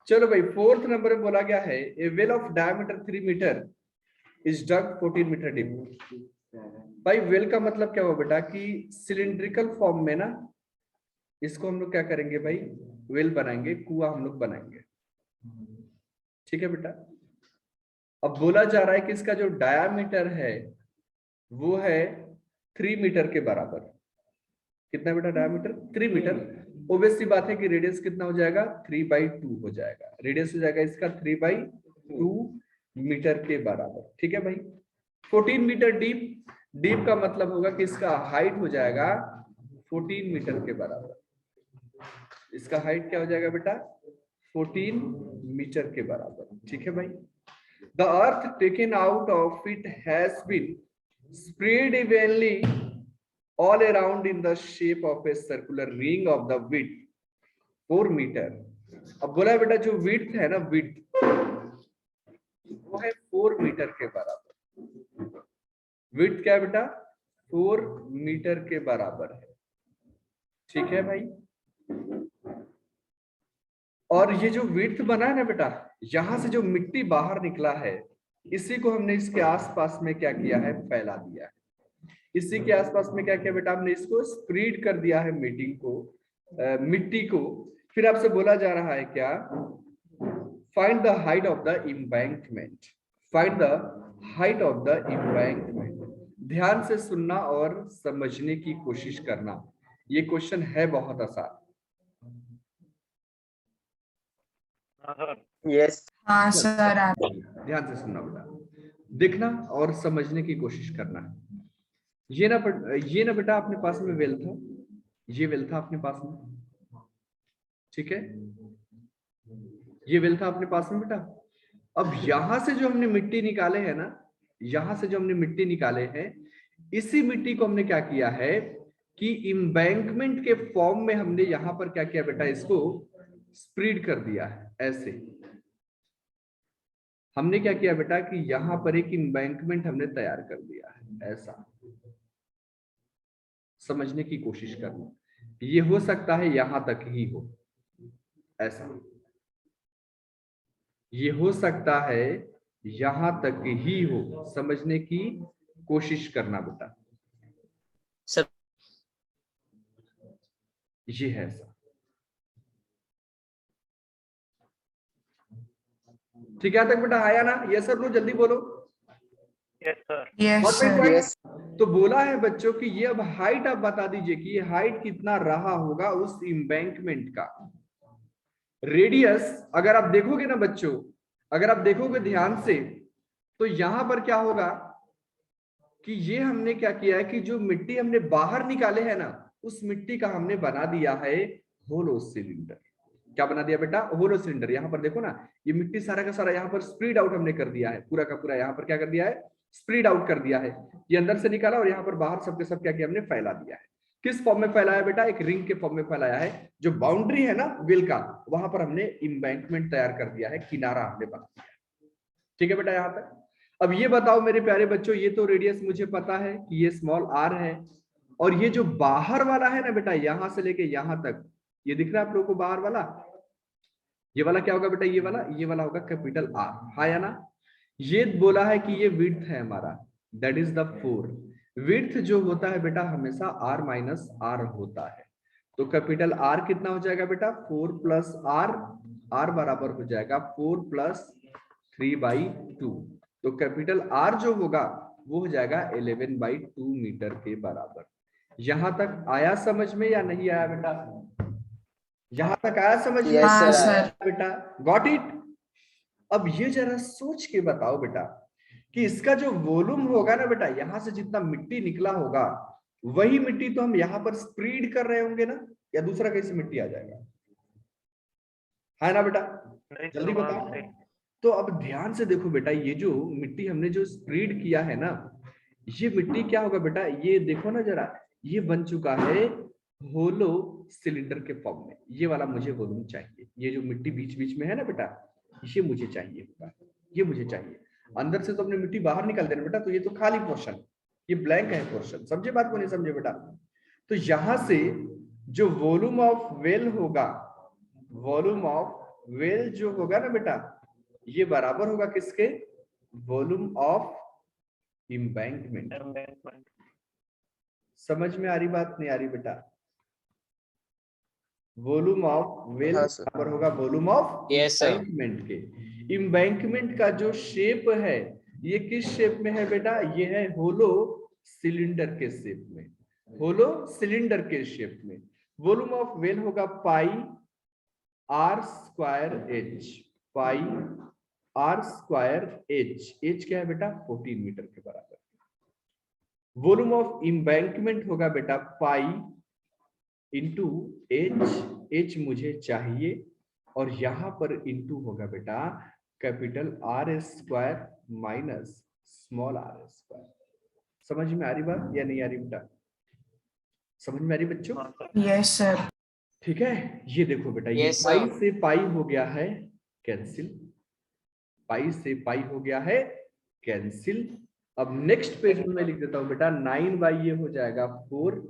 चलो भाई, fourth number में बोला गया है a well of diameter 3 metre is dug 14 metre deep. भाई वेल का मतलब क्या हुआ बेटा कि सिलिंड्रिकल फॉर्म में ना इसको हम लोग क्या करेंगे भाई, वेल बनाएंगे, कुआं हम लोग बनाएंगे। ठीक है बेटा। अब बोला जा रहा है कि इसका जो डायामीटर है वो है 3 मीटर के बराबर। कितना बेटा डायामीटर? 3 मीटर। ओबियस सी बात है कि रेडियस कितना हो जाएगा? 3/2 हो जाएगा। रेडियस हो जाएगा इसका 3/2 मीटर के बराबर। ठीक है भाई। 14 मीटर डीप, डीप का मतलब होगा कि इसका हाइट हो जाएगा 14 मीटर के बराबर। इसका हाइट क्या हो जाएगा बेटा? 14 मीटर के बराबर। ठीक है भाई। The earth taken out of it has been spread evenly all around in the shape of a circular ring of the width 4 metre. अब बोला बेटा जो width है ना, width वो है 4 मीटर के बराबर। width क्या है बेटा? 4 मीटर के बराबर है। ठीक है भाई। और ये जो width बना है ना बेटा, यहां से जो मिट्टी बाहर निकला है इसी को हमने इसके आसपास में क्या किया है? फैला दिया है। इसी के आसपास में क्या किया बेटा? हमने इसको स्प्रेड कर दिया है मिट्टी को। फिर आपसे बोला जा रहा है क्या? Find the height of the embankment. Find the height of the embankment. ध्यान से सुनना और समझने की कोशिश करना। ये क्वेश्चन है बहुत आसान। यस हाँ सर। ध्यान से सुनना बेटा, देखना और समझने की कोशिश करना। ये ना बेटा अपने पास में वेल था, ये वेल था अपने पास में। ठीक है, ये वेल था अपने पास में बेटा। अब यहां से जो हमने मिट्टी निकाले हैं ना, यहां से जो हमने मिट्टी निकाले हैं, इसी मिट्टी को हमने क्या किया है कि एम्बैंकमेंट के फॉर्म में हमने यहां पर क्या किया बेटा? इसको स्प्रेड कर दिया है। ऐसे हमने क्या किया बेटा कि यहां पर एक एम्बैंकमेंट हमने तैयार कर दिया है। ऐसा समझने की कोशिश करना। ये हो सकता है यहां तक ही हो, ऐसा ये हो सकता है यहां तक ही हो। समझने की कोशिश करना बेटा। सर। ये है ऐसा। ठीक है तक बेटा? आया ना? ये सर नो जल्दी बोलो। Yes sir. यस तो बोला है बच्चों कि ये अब हाइट आप बता दीजिए कि ये हाइट कितना रहा होगा उस एम्बैंकमेंट का। रेडियस अगर आप देखोगे ना बच्चों, अगर आप देखोगे ध्यान से, तो यहां पर क्या होगा कि ये हमने क्या किया है कि जो मिट्टी हमने बाहर निकाले है ना, उस मिट्टी का हमने बना दिया है होलो सिलेंडर। क्या बना दिया बेटा? Hollow cylinder. यहाँ पर देखो ना, ये मिट्टी सारा का सारा यहाँ पर स्प्रेड आउट हमने कर दिया है, पूरा का पूरा यहाँ पर क्या कर दिया है? स्प्रेड आउट कर दिया है। ये अंदर से निकाला और यहाँ पर बाहर सबके सब क्या किया? हमने फैला दिया है। किस फॉर्म में फैलाया बेटा? एक रिंग के फॉर्म में फैलाया है। जो बाउंड्री है ना वेल का, वहां पर हमने एम्बैंकमेंट तैयार कर दिया है, किनारा हमने बना दिया है। ठीक है बेटा? यहां तक। अब ये बताओ मेरे प्यारे बच्चों, ये तो रेडियस मुझे पता है कि ये स्मॉल आर है, और ये जो बाहर वाला है ना बेटा, यहां से लेके यहां तक, ये दिख रहा है आप लोगों को बाहर वाला? ये वाला क्या होगा बेटा? ये वाला होगा कैपिटल आर। हाँ या ना? ये बोला है कि ये विड्थ है हमारा, दैट इज द 4। विड्थ जो होता है बेटा हमेशा r माइनस आर होता है। तो कैपिटल आर कितना हो जाएगा बेटा? 4 प्लस आर। आर बराबर हो जाएगा 4 प्लस 3/2। तो कैपिटल आर जो होगा वो हो जाएगा 11/2 मीटर के बराबर। यहां तक आया समझ में या नहीं आया बेटा? यहां तक आया समझ में? यस हाँ सर सर। बेटा गॉट इट? अब ये जरा सोच के बताओ बेटा कि इसका जो वॉल्यूम होगा ना बेटा, यहां से जितना मिट्टी निकला होगा वही मिट्टी तो हम यहां पर स्प्रेड कर रहे होंगे ना, या दूसरा कहीं से मिट्टी आ जाएगा? है ना बेटा? जल्दी बताओ। तो अब ध्यान से देखो बेटा, ये जो मिट्टी हमने जो स्प्रेड किया है ना, ये मिट्टी क्या होगा बेटा? ये देखो ना जरा, ये बन चुका है होलो सिलेंडर के फॉर्म में। ये वाला मुझे वॉल्यूम चाहिए। ये जो मिट्टी बीच बीच में है ना बेटा, ये मुझे चाहिए होगा, ये मुझे चाहिए। अंदर से तो अपने मिट्टी बाहर निकाल देना बेटा, तो ये तो खाली पोर्शन, ये ब्लैंक है पोर्शन। समझे बात को? नहीं समझे बेटा? तो यहां से जो वॉल्यूम ऑफ वेल होगा, वॉल्यूम ऑफ वेल जो होगा ना बेटा, ये बराबर होगा किसके? Volume of embankment. समझ में आ रही बात, नहीं आ रही बेटा? वॉल्यूम ऑफ वेल हाँ सर। बराबर होगा volume of Yes, sir. Embankment के। एम्बैंकमेंट का जो शेप है, ये किस शेप में है बेटा? ये है होलो सिलेंडर के शेप में, होलो सिलेंडर के शेप में। वॉल्यूम ऑफ वेल होगा pi R square H, pi R square H. H क्या है बेटा? 14 मीटर के बराबर। वॉल्यूम ऑफ एम्बैंकमेंट होगा बेटा पाई इंटू एच, एच मुझे चाहिए, और यहां पर इंटू होगा बेटा capital R square minus small r square. समझ में आ रही बात या नहीं आ रही बेटा? समझ में आ रही बच्चों? Yes sir. ठीक है, ये देखो बेटा, ये Yes, sir. पाई से पाई हो गया है कैंसिल, पाई से पाई हो गया है कैंसिल। अब नेक्स्ट पेज में मैं लिख देता हूं बेटा 9 बाई ये हो जाएगा 4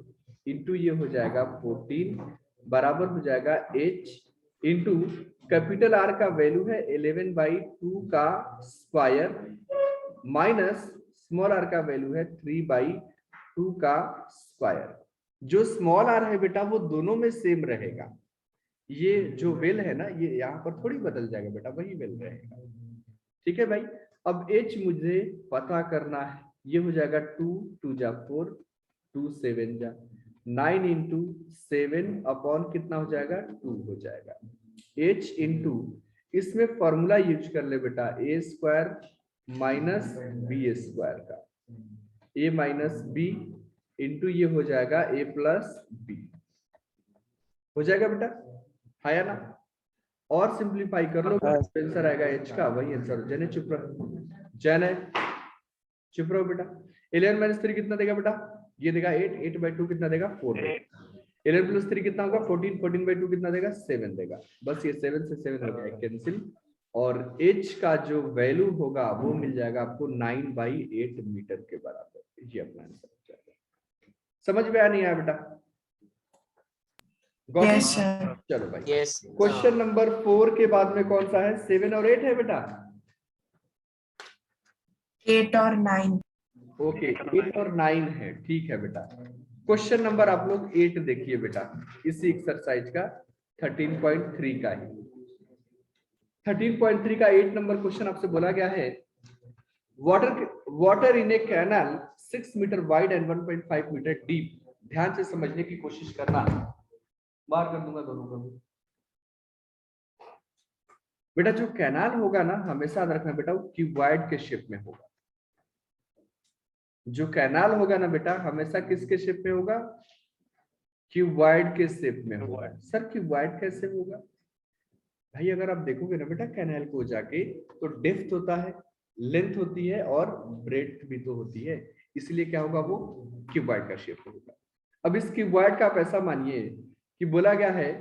इंटू ये हो जाएगा 14 बराबर हो जाएगा h इंटू कैपिटल आर का वैल्यू है 11/2 का स्क्वायर माइनस स्मॉल आर का वैल्यू है 3/2 का स्क्वायर। जो स्मॉल आर है बेटा वो दोनों में सेम रहेगा, ये जो वेल है ना ये यहाँ पर थोड़ी बदल जाएगा बेटा, वही वेल रहेगा। ठीक है भाई, अब h मुझे पता करना है, ये हो जाएगा 2 2 जा 4 2 7 जा 9 इंटू 7 अपॉन कितना हो जाएगा 2 हो जाएगा h इंटू, इसमें फॉर्मूला यूज कर ले बेटा a square minus B square का, a माइनस बी इंटू ये हो जाएगा a प्लस बी। हो जाएगा बेटा, है या ना? और सिंप्लीफाई कर लो, आंसर आएगा h का, वही आंसर। जने चुप रहो, जने चुप रहो बेटा। 11 माइनस 3 कितना देगा बेटा? ये देगा 8, 8/2 कितना देगा? 4 देगा। 11 प्लस 3 कितना होगा? 14, 14/2 कितना देगा? 7 देगा। बस ये 7 से 7 हो गया कैंसिल, और h का जो वैल्यू होगा वो मिल जाएगा आपको 9/8 मीटर के बराबर। ये अपना आंसर हो जाएगा। समझ में आया नहीं आया बेटा? Yes sir. चलो भाई, Yes. क्वेश्चन नंबर 4 के बाद में कौन सा है? 7 और 8 है बेटा। 8 और 9। ओके, 8 और 9 है, ठीक है बेटा। क्वेश्चन नंबर आप लोग 8 देखिए बेटा, इसी एक्सरसाइज का 13.3 का ही 13.3 का 8 नंबर क्वेश्चन आपसे बोला गया है, water in a canal 6 metre wide and 1.5 metre deep. ध्यान से समझने की कोशिश करना, बाहर कर दूंगा दोनों को बेटा। जो कैनाल होगा ना, हमेशा याद रखना बेटा, वो क्यूबॉइड के शेप में होगा। जो कैनाल होगा ना बेटा, हमेशा किसके शेप में होगा? क्यूबॉइड के शेप में होगा। सर क्यूबॉइड कैसे होगा? भाई अगर आप देखोगे ना बेटा कैनाल को जाके, तो डेप्थ होता है, लेंथ होती है, और ब्रेड्थ भी तो होती है, इसलिए क्या होगा? वो क्यूबॉइड का शेप होगा। अब इस क्यूबॉइड का आप ऐसा मानिए कि बोला गया है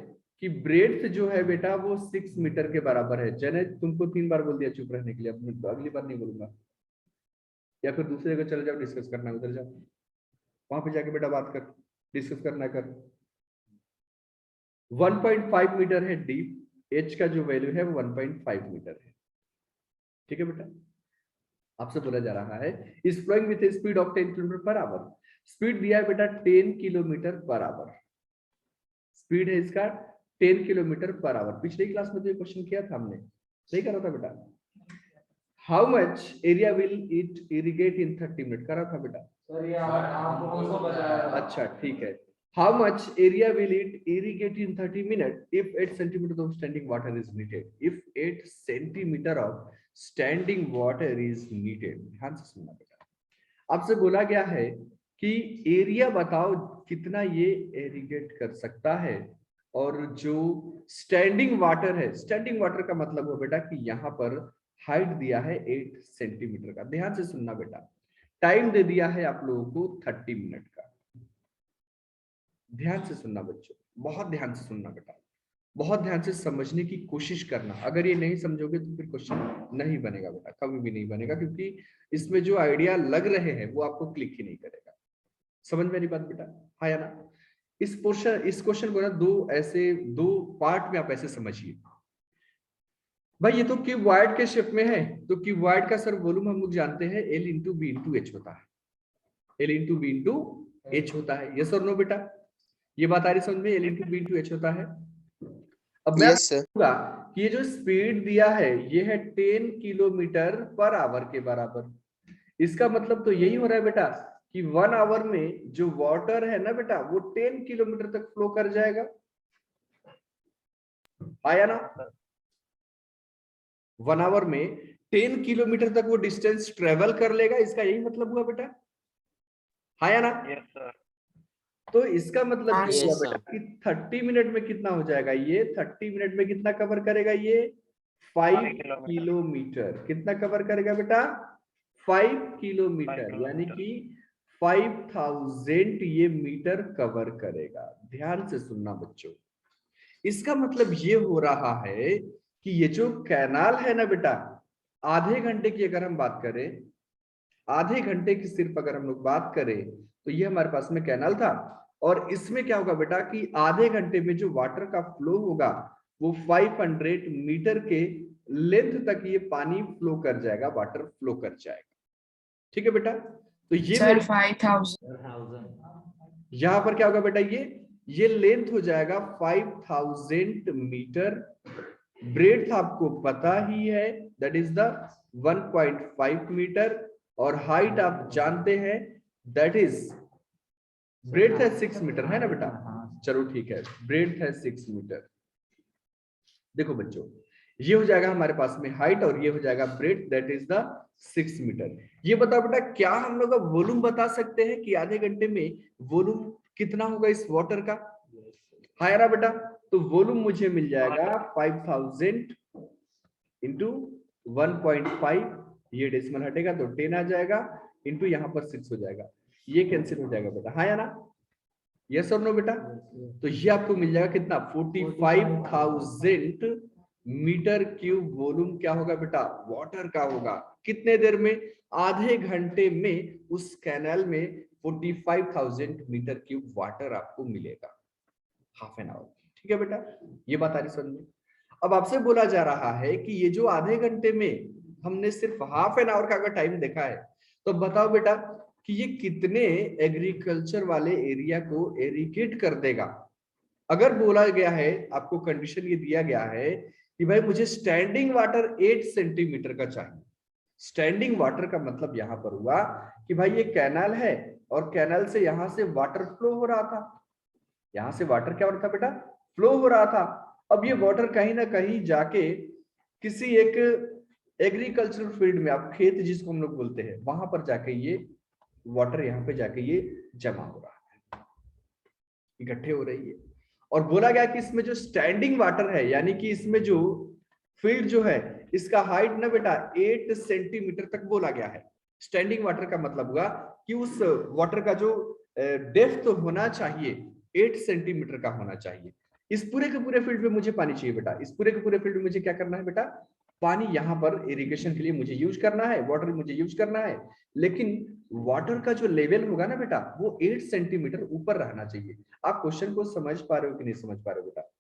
कि ब्रेड्थ जो है बेटा वो 6 मीटर के बराबर है। जने तुमको 3 बार बोल दिया चुप रहने के लिए, अब अगली बार नहीं बोलूंगा, या फिर दूसरे जगह चले जाओ, डिस्कस करना है उधर जाओ, वहां पे जाके बेटा बात कर, डिस्कस करना कर। 1.5 मीटर है डीप, h का जो वैल्यू है वो 1.5 मीटर है। ठीक है बेटा, आपसे बोला जा रहा है is flowing with a speed of 10 kilometre per hour. Speed दिया है बेटा 10 किलोमीटर पर आवर, स्पीड है इसका 10 किलोमीटर पर आवर। पिछले क्लास में तो ये क्वेश्चन किया था हमने, सही करा था बेटा। How much area will it irrigate in 30 minute, करा था बेटा। अच्छा ठीक है। How much area will it irrigate in 30 minute if 8 centimetre of standing water is needed, if 8 centimetre of standing water is needed. ध्यान से सुनना बेटा, आपसे बोला गया है कि एरिया बताओ कितना ये इरिगेट कर सकता है, और जो स्टैंडिंग वाटर है, स्टैंडिंग वाटर का मतलब हो बेटा कि यहाँ पर हाइट दिया है 8 सेंटीमीटर का। ध्यान से सुनना बेटा, टाइम दे दिया है आप लोगों को 30 मिनट का। ध्यान से सुनना बच्चों, बहुत ध्यान से सुनना बेटा, बहुत ध्यान से समझने की कोशिश करना। अगर ये नहीं समझोगे तो फिर क्वेश्चन नहीं बनेगा बेटा, कभी भी नहीं बनेगा, क्योंकि इसमें जो आइडिया लग रहे हैं वो आपको क्लिक ही नहीं करेगा। समझ मेरी बात बेटा, हाँ या ना? इस क्वेश्चन को ना दो पार्ट में आप ऐसे समझिए। भाई ये तो क्यूबॉइड के शेप में है, तो क्यूबॉइड का सर वॉल्यूम हम लोग जानते हैं L into B into H होता है, L into B into H होता है। यस और नो बेटा, ये बात आ रही समझ में? L into B into H होता है। अब मैं यस सर। कहूंगा कि ये जो स्पीड दिया है ये है 10 किलोमीटर पर आवर के बराबर। इसका मतलब तो यही हो रहा है बेटा कि 1 आवर में जो वाटर है ना बेटा वो 10 किलोमीटर तक फ्लो कर जाएगा, आया ना? 1 आवर में 10 किलोमीटर तक वो डिस्टेंस ट्रेवल कर लेगा, इसका यही मतलब हुआ बेटा, आया ना? Yes sir. तो इसका मतलब हाँ, ये हुआ yes, बेटा sir. कि 30 मिनट में कितना हो जाएगा, ये 30 मिनट में कितना कवर करेगा, ये 5 किलोमीटर। कितना कवर करेगा बेटा? 5 किलोमीटर, यानी कि 5000 ये मीटर कवर करेगा। ध्यान से सुनना बच्चों, इसका मतलब ये हो रहा है कि ये जो कैनाल है ना बेटा, आधे घंटे की अगर हम बात करें, आधे घंटे की सिर्फ अगर हम लोग बात करें, तो ये हमारे पास में कैनाल था, और इसमें क्या होगा बेटा कि आधे घंटे में जो वाटर का फ्लो होगा वो 500 मीटर के लेंथ तक ये पानी फ्लो कर जाएगा, वाटर फ्लो कर जाएगा। ठीक है बेटा, तो ये सर मेरे 5000। यहां पर क्या होगा बेटा, ये लेंथ हो जाएगा 5000 मीटर। ब्रेड्थ आपको पता ही है, दैट इज द 1.5 मीटर, और हाइट आप जानते हैं दैट इज, ब्रेड्थ है 6 मीटर, है ना बेटा? चलो ठीक है, ब्रेड्थ है 6 मीटर। देखो बच्चों, ये हो जाएगा हमारे पास में हाइट, और ये हो जाएगा breadth, that is the 6 metre. ये बताओ बेटा, क्या हम लोग अब वॉल्यूम बता सकते हैं कि आधे घंटे में वॉल्यूम कितना होगा इस वाटर का? हाँ ना बेटा, तो वॉल्यूम मुझे मिल जाएगा 5000 इंटू 1.5, ये डेसिमल हटेगा तो 10 आ जाएगा, इंटू यहाँ पर 6 हो जाएगा, ये कैंसिल हो जाएगा बेटा, हाँ या ना? यस और नो बेटा? तो ये आपको मिल जाएगा कितना, 45,000 मीटर क्यूब वॉल्यूम क्या होगा बेटा, वाटर का होगा। कितने देर में? आधे घंटे में उस कैनाल में 45,000 मीटर क्यूब वाटर आपको मिलेगा, हाफ एन आवर। ठीक है बेटा, ये बात आ रही समझ में? अब आपसे बोला जा रहा है कि ये जो आधे घंटे में हमने सिर्फ हाफ एन आवर का अगर टाइम देखा है, तो बताओ बेटा कि ये कितने एग्रीकल्चर वाले एरिया को इरिगेट कर देगा। अगर बोला गया है, आपको कंडीशन ये दिया गया है कि भाई मुझे स्टैंडिंग वाटर 8 सेंटीमीटर का चाहिए। स्टैंडिंग वाटर का मतलब यहां पर हुआ कि भाई ये कैनाल है, और कैनाल से यहां से वाटर फ्लो हो रहा था, यहां से वाटर क्या हो रहा था बेटा, फ्लो हो रहा था। अब ये वाटर कहीं ना कहीं जाके किसी एक एग्रीकल्चरल फील्ड में, आप खेत जिसको हम लोग बोलते हैं, वहां पर जाके ये वाटर यहाँ पे जाके ये जमा हो रहा है, इकट्ठे हो रही है। और बोला गया कि इसमें जो स्टैंडिंग वाटर है, यानी कि इसमें जो फील्ड जो है, इसका हाइट ना बेटा 8 सेंटीमीटर तक बोला गया है। स्टैंडिंग वाटर का मतलब हुआ कि उस वाटर का जो डेप्थ होना चाहिए 8 सेंटीमीटर का होना चाहिए। इस पूरे के पूरे फील्ड में मुझे पानी चाहिए बेटा, इस पूरे के पूरे फील्ड में मुझे क्या करना है बेटा, पानी यहाँ पर इरिगेशन के लिए मुझे यूज करना है, वाटर मुझे यूज करना है, लेकिन वाटर का जो लेवल होगा ना बेटा वो 8 सेंटीमीटर ऊपर रहना चाहिए। आप क्वेश्चन को समझ पा रहे हो कि नहीं समझ पा रहे हो बेटा,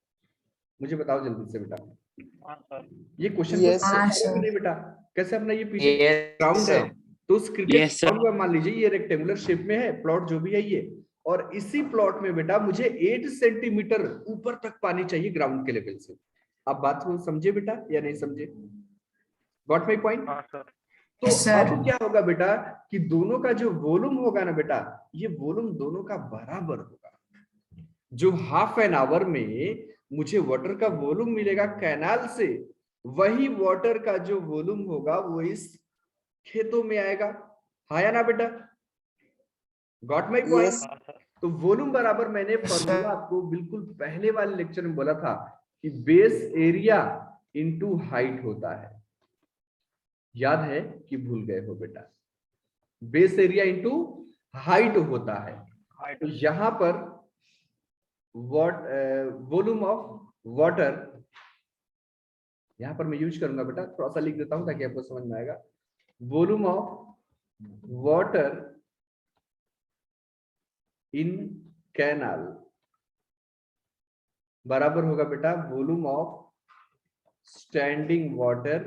मुझे बताओ जल्दी से बेटा। ये क्वेश्चन को Yes, समझ sir. हाँ पा रहे हो कि सर। नहीं बेटा? कैसे अपना ये पीछे Yes, ग्राउंड है, sir. तो उस क्रिकेट Yes, sir. ग्राउंड में मान लीजिए ये रेक्टेंगुलर शेप में है, प्लॉट जो भी है ये, और इसी प्लॉट में बेटा मुझे 8 सेंटीमीटर ऊपर तक पानी चाहिए ग्राउंड के लेवल से। आप बात को समझे बेटा या नहीं समझे? Got my point? तो Yes, sir. अब क्या होगा बेटा कि दोनों का जो वॉल्यूम होगा ना बेटा, ये वॉल्यूम दोनों का बराबर होगा। जो हाफ एन आवर में मुझे वाटर का वॉल्यूम मिलेगा कैनाल से, वही वाटर का जो वॉल्यूम होगा वो इस खेतों में आएगा, हाँ या ना बेटा? Got my point? Yes, तो वॉल्यूम बराबर, मैंने Yes, फॉर्मूला sir. आपको बिल्कुल पहले वाले लेक्चर में बोला था कि बेस एरिया इनटू हाइट होता है। याद है कि भूल गए हो बेटा? बेस एरिया इनटू हाइट होता है। तो यहां पर वॉल्यूम ऑफ वाटर, यहां पर मैं यूज करूंगा बेटा, थोड़ा सा लिख देता हूं ताकि आपको समझ में आएगा। Volume of water in canal बराबर होगा बेटा volume of standing water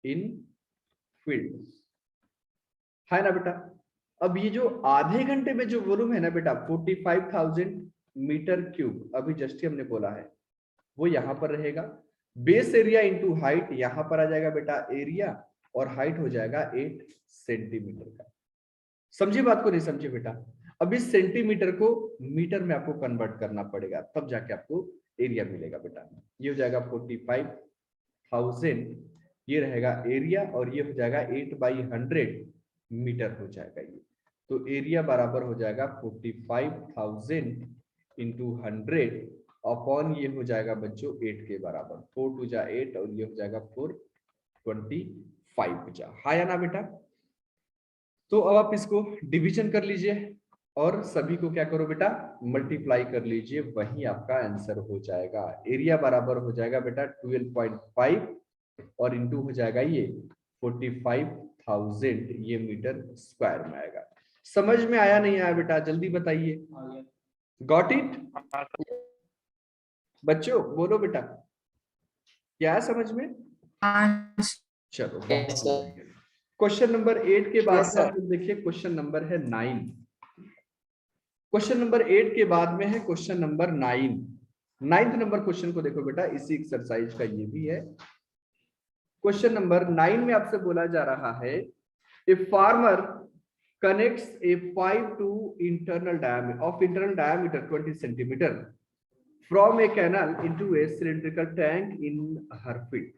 in field, है ना बेटा। अब ये जो आधे घंटे में जो वॉल्यूम है ना बेटा 45,000 मीटर क्यूब, अभी जस्ट ही हमने बोला है, वो यहां पर रहेगा। बेस एरिया इंटू हाइट, यहां पर आ जाएगा बेटा एरिया, और हाइट हो जाएगा 8 सेंटीमीटर का। समझिए बात को, नहीं समझिए बेटा। अब इस सेंटीमीटर को मीटर में आपको कन्वर्ट करना पड़ेगा, तब जाके आपको एरिया मिलेगा बेटा। ये हो जाएगा 45,000, ये रहेगा एरिया, और ये हो जाएगा 8/100 मीटर हो जाएगा ये। तो एरिया बराबर हो जाएगा 45,000 इंटू 100 अपॉन, ये हो जाएगा बच्चों 8 के बराबर, 4 2 जा 8, और ये हो जाएगा 425 जा, हाँ या ना बेटा। तो अब आप इसको डिवीजन कर लीजिए और सभी को क्या करो बेटा, मल्टीप्लाई कर लीजिए, वही आपका आंसर हो जाएगा। एरिया बराबर हो जाएगा बेटा 12.5 और इंटू हो जाएगा ये 45,000, ये मीटर स्क्वायर में आएगा। समझ में आया नहीं आया बेटा, जल्दी बताइए। गॉट इट बच्चों, बोलो बेटा, क्या है समझ में? चलो, क्वेश्चन नंबर 8 के बाद में आप लोग देखिए, क्वेश्चन नंबर है 9। क्वेश्चन नंबर 8 के बाद में है question number 9। 9th number question को देखो बेटा, इसी एक्सरसाइज का ये भी है। क्वेश्चन नंबर 9 में आपसे बोला जा रहा है, a farmer connects a pipe to internal diameter 20 centimeter from a canal into a cylindrical tank in her field,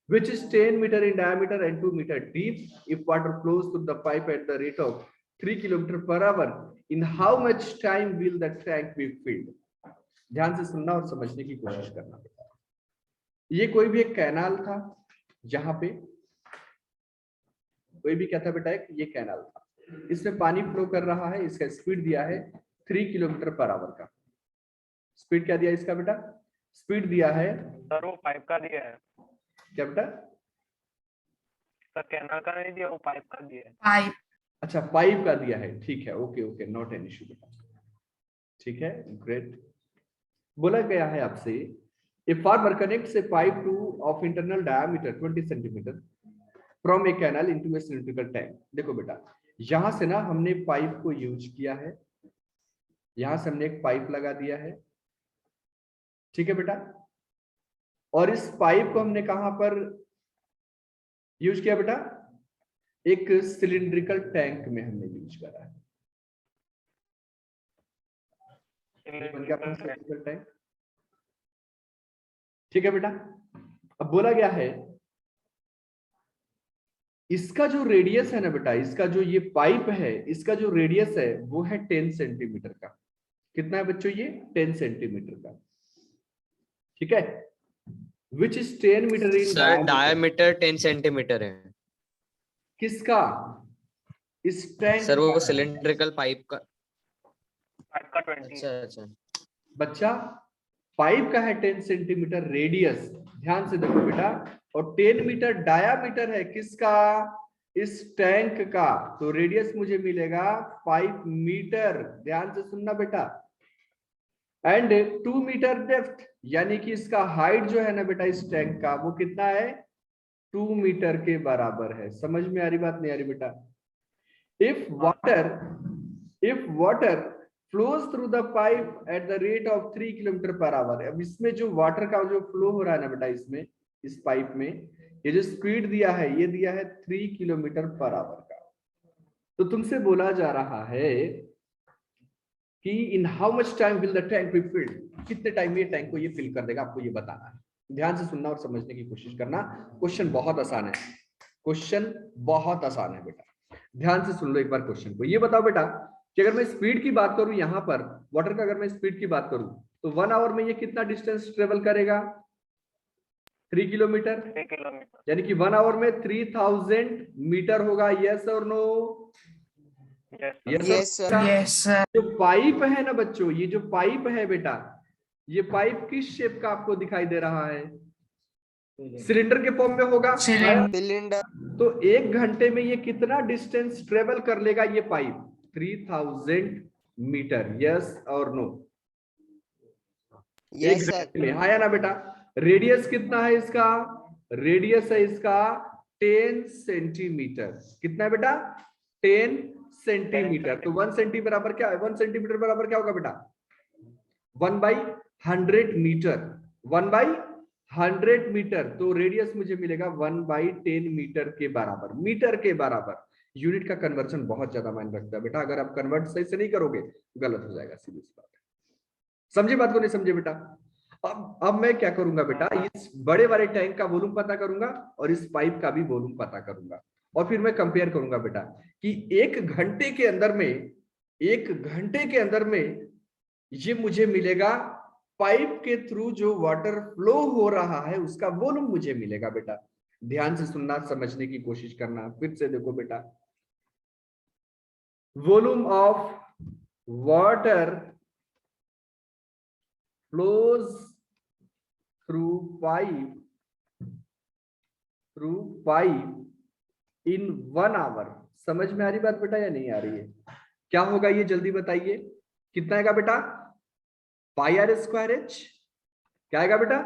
which is 10 meter in diameter and 2 meter deep. If water flows through the pipe at the rate of 3 km/h, in how much time will the tank be filled? ध्यान से सुनना और समझने की कोशिश करना। ये कोई भी एक कैनाल था, जहां पे कोई भी क्या था बेटा, एक ये कैनाल था, इसमें पानी फ्लो कर रहा है, इसका स्पीड दिया है 3 km/h का। स्पीड क्या दिया इसका बेटा? स्पीड दिया है सर, वो पाइप का दिया है। क्या बेटा? सर कैनाल का नहीं दिया, वो पाइप का दिया है। पाइप, अच्छा पाइप का दिया है, ठीक है, okay okay, not an issue बेटा, ठीक है, ग्रेट। बोला गया है आपसे, a farmer connects A pipe two of internal diameter 20 centimetre from A canal into A cylindrical tank. देखो बेटा, यहां से ना हमने पाइप को यूज किया है, यहां से हमने एक पाइप लगा दिया है, ठीक है बेटा, और इस पाइप को हमने कहां पर यूज किया बेटा? एक सिलिंड्रिकल टैंक में हमने यूज करा है। सिलिंड्रिकल टैंक, ठीक है बेटा। अब बोला गया है, इसका जो रेडियस है ना बेटा, इसका जो ये पाइप है, इसका जो रेडियस है वो है 10 सेंटीमीटर का। कितना है बच्चों? ये 10 सेंटीमीटर का, ठीक है। Which is 10 metre in diameter 10 centimetre है। किसका? इस टैंक सर वो सिलिंड्रिकल पाइप का 20। अच्छा बच्चा, पाइप का है 10 सेंटीमीटर रेडियस, ध्यान से देखो बेटा, और 10 मीटर डायामीटर है किसका? इस टैंक का। तो रेडियस मुझे मिलेगा 5 मीटर, ध्यान से सुनना बेटा, एंड 2 मीटर डेप्थ, यानी कि इसका हाइट जो है ना बेटा इस टैंक का, वो कितना है? 2 मीटर के बराबर है। समझ में आ रही बात, नहीं आ रही बेटा? If water flows through the pipe at the rate of 3 km/h, अब इसमें जो वाटर का जो फ्लो हो रहा है ना बेटा, इसमें इस पाइप में ये जो स्पीड दिया है, ये दिया है 3 km/h का। तो तुमसे बोला जा रहा है कि in how much time will the tank be filled, कितने टाइम में ये टैंक को ये फिल कर देगा, आपको ये बताना है। ध्यान से सुनना और समझने की कोशिश करना। क्वेश्चन बहुत आसान है, क्वेश्चन बहुत आसान है बेटा, ध्यान से सुन लो एक बार क्वेश्चन को। ये बताओ बेटा कि अगर मैं स्पीड की बात करूं, यहां पर वाटर का अगर मैं स्पीड की बात करूं, तो 1 आवर में ये कितना डिस्टेंस ट्रेवल करेगा? 3 किलोमीटर, यानी कि 1 आवर में 3000 मीटर होगा। यस और नो? Yes sir. जो पाइप है ना बच्चों, ये जो पाइप है बेटा, ये पाइप किस शेप का आपको दिखाई दे रहा है? सिलेंडर के फॉर्म में होगा, सिलेंडर। तो 1 घंटे में ये कितना डिस्टेंस ट्रेवल कर लेगा ये पाइप? 3000 मीटर। यस और नो? Yes, एक sir. घंटे में, हाँ या ना बेटा। रेडियस कितना है इसका? रेडियस है इसका 10 सेंटीमीटर। कितना है बेटा? 10 सेंटीमीटर। तो 1 सेंटीमीटर बराबर क्या है? 1 सेंटीमीटर बराबर क्या होगा बेटा? 1/100 मीटर। 1/100 मीटर। तो रेडियस मुझे मिलेगा 1/10 मीटर के बराबर। मीटर के बराबर। यूनिट का कन्वर्जन बहुत ज्यादा मायने रखता है बेटा। अगर आप कन्वर्ट सही से नहीं करोगे गलत हो जाएगा, सीधी सी बात है। समझे बात को? नहीं समझे बेटा? अब मैं क्या करूंगा बेटा, इस बड़े वाले टैंक का वॉल्यूम पता करूंगा और इस पाइप का भी वॉल्यूम पता करूंगा और फिर मैं कंपेयर करूंगा बेटा कि एक घंटे के अंदर में ये मुझे मिलेगा पाइप के थ्रू जो वाटर फ्लो हो रहा है उसका वॉल्यूम मुझे मिलेगा बेटा। ध्यान से सुनना, समझने की कोशिश करना। फिर से देखो बेटा, volume of water flows through pipe in 1 hour। समझ में आ रही बात बेटा या नहीं आ रही है? क्या होगा ये जल्दी बताइए। कितना आएगा बेटा? पाई आर स्क्वायर एच। क्या आएगा बेटा?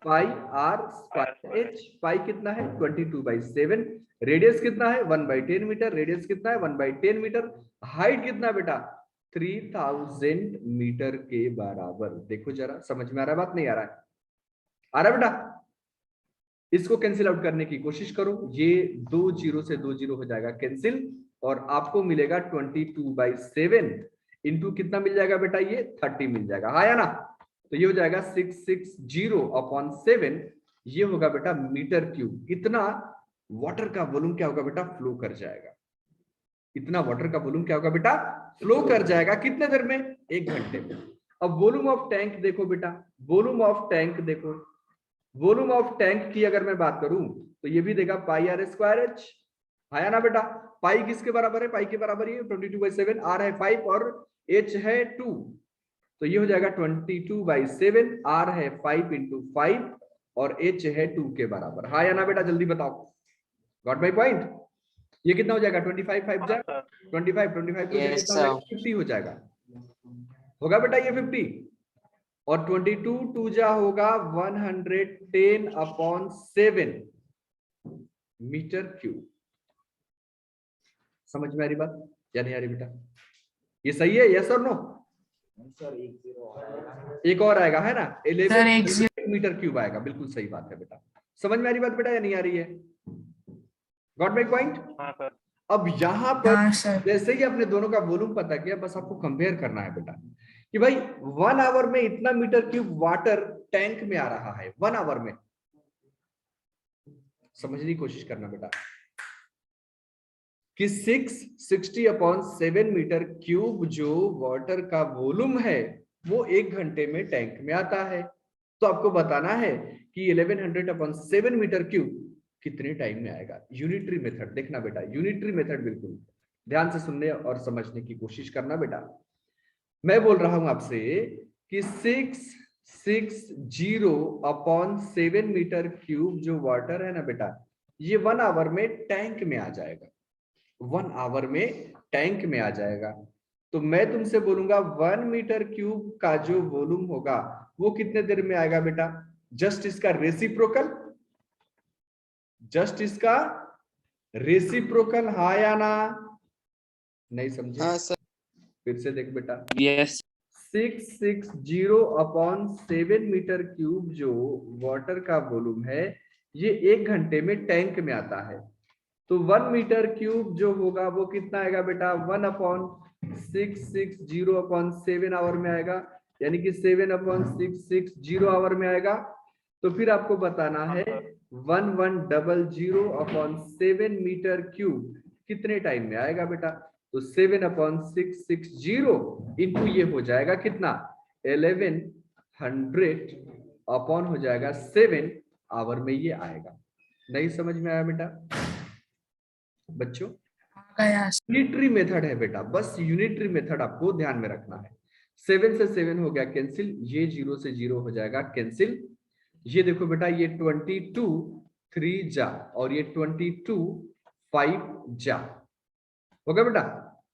पाई आर स्क्वायर एच। पाई कितना है? 22/7। रेडियस कितना है? 1/10 मीटर। रेडियस कितना है? 1/10 मीटर। हाइट कितना बेटा? 3000 मीटर के बराबर। देखो जरा, समझ में आ रहा है बात? नहीं आ रहा है? आ रहा है बेटा? इसको कैंसिल आउट करने की कोशिश करो। ये 2 0 से 2 0 हो जाएगा कैंसिल और आपको मिलेगा 22/7 इंटू कितना मिल जाएगा बेटा? ये 30 मिल जाएगा, हाँ या ना? तो ये हो जाएगा 660/7। ये होगा बेटा मीटर क्यूब। इतना वाटर का वॉल्यूम क्या होगा बेटा? फ्लो कर जाएगा। इतना वाटर का वॉल्यूम क्या होगा बेटा? फ्लो कर जाएगा। कितने देर में? 1 घंटे में। अब वॉल्यूम ऑफ टैंक देखो बेटा, वॉल्यूम ऑफ टैंक देखो। वॉल्यूम ऑफ टैंक की अगर मैं बात करूं तो ये भी देगा पाई आर स्क्वायर एच, है ना बेटा? पाई किसके बराबर है? पाई के बराबर है 22/7। आर है 5 और एच है 2, तो ये हो जाएगा 22/7। आर है 5 × 5 और एच है 2 के बराबर, हाँ या ना बेटा? जल्दी बताओ। Got my point? ये कितना हो जाएगा? 25 5 जा 25 25 तो Yes, कितना हो जाएगा? 50 हो जाएगा। होगा बेटा ये 50 और 22 2 जा होगा 110/7 मीटर क्यूब। समझ में आ रही बात या नहीं आ रही बेटा? ये सही है? यस और नो? एक और आएगा, है ना? 11 मीटर क्यूब आएगा। बिल्कुल सही बात है बेटा। समझ में आ रही बात बेटा या नहीं आ रही है? Got my point? हाँ सर। अब यहां पर जैसे ही आपने दोनों का वॉल्यूम पता किया, बस आपको कंपेयर करना है बेटा कि भाई 1 आवर में इतना मीटर क्यूब वाटर टैंक में आ रहा है। 1 आवर में। समझने की कोशिश करना बेटा कि 660/7 मीटर क्यूब जो वाटर का वॉल्यूम है वो 1 घंटे में टैंक में आता है। तो आपको बताना है कि 1100/7 मीटर क्यूब कितने टाइम में आएगा। यूनिटरी मेथड देखना बेटा, यूनिटरी मेथड बिल्कुल ध्यान से सुनने और समझने की कोशिश करना बेटा। मैं बोल रहा हूं आपसे कि 660/7 मीटर क्यूब जो वाटर है ना बेटा, ये 1 आवर में टैंक में आ जाएगा। 1 आवर में टैंक में आ जाएगा। तो मैं तुमसे बोलूंगा 1 मीटर क्यूब का जो वॉल्यूम होगा वो कितने देर में आएगा बेटा? जस्ट इसका रेसिप्रोकल, जस्ट इसका रेसिप्रोकल, हाँ या ना? नहीं समझे? हाँ सर। फिर से देख बेटा, Yes. 660/7 मीटर क्यूब जो वाटर का वॉल्यूम है ये 1 घंटे में टैंक में आता है। तो 1 मीटर क्यूब जो होगा वो कितना आएगा बेटा? 1/660/7 आवर में आएगा, यानी कि 7/660 आवर में आएगा। तो फिर आपको बताना है 1100/7 मीटर क्यूब कितने टाइम में आएगा बेटा? तो 7/660 इंटू ये हो जाएगा कितना? 1100 हो जाएगा 7 आवर में ये आएगा। नहीं समझ में आया बेटा बच्चों? यूनिटरी मेथड है बेटा, बस यूनिटरी मेथड आपको ध्यान में रखना है। 7 से 7 हो गया कैंसिल, ये 0 से 0 हो जाएगा कैंसिल। ये देखो बेटा, ये 22 3 जा और ये 22 5 जा होगा बेटा।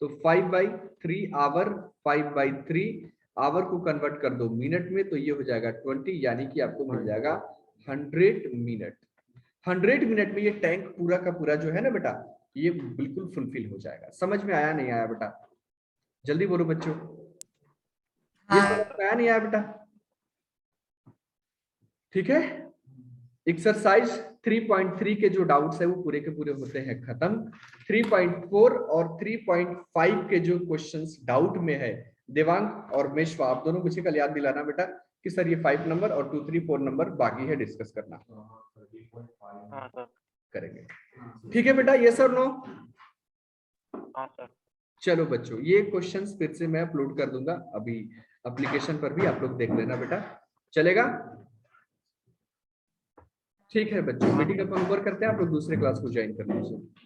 तो 5/3 आवर, 5/3 आवर को कन्वर्ट कर दो मिनट में तो ये हो जाएगा 20, यानी कि आपको मिल जाएगा 100 मिनट। 100 मिनट में ये टैंक पूरा का पूरा जो है ना बेटा, ये बिल्कुल फुलफिल हो जाएगा। समझ में आया नहीं आया बेटा? जल्दी बोलो बच्चों, ये हाँ। समझ में आया नहीं आया बेटा? ठीक है, एक्सरसाइज 3.3 के जो डाउट्स है वो पूरे के पूरे होते हैं खत्म। 3.4 और 3.5 के जो क्वेश्चंस डाउट में है, देवांग और मेशवा आप दोनों मुझे कल याद दिलाना बेटा कि सर ये 5 नंबर और 2, 3, 4 नंबर बाकी है डिस्कस करना। हाँ सर। करेंगे, ठीक है बेटा? ये सर नो? हाँ सर। चलो बच्चों, ये क्वेश्चंस फिर से मैं अपलोड कर दूंगा अभी एप्लीकेशन पर भी, आप लोग देख लेना बेटा, चलेगा? ठीक है बच्चों, मीटिंग अपन ऊपर करते हैं, आप लोग दूसरे क्लास को ज्वाइन कर लीजिए।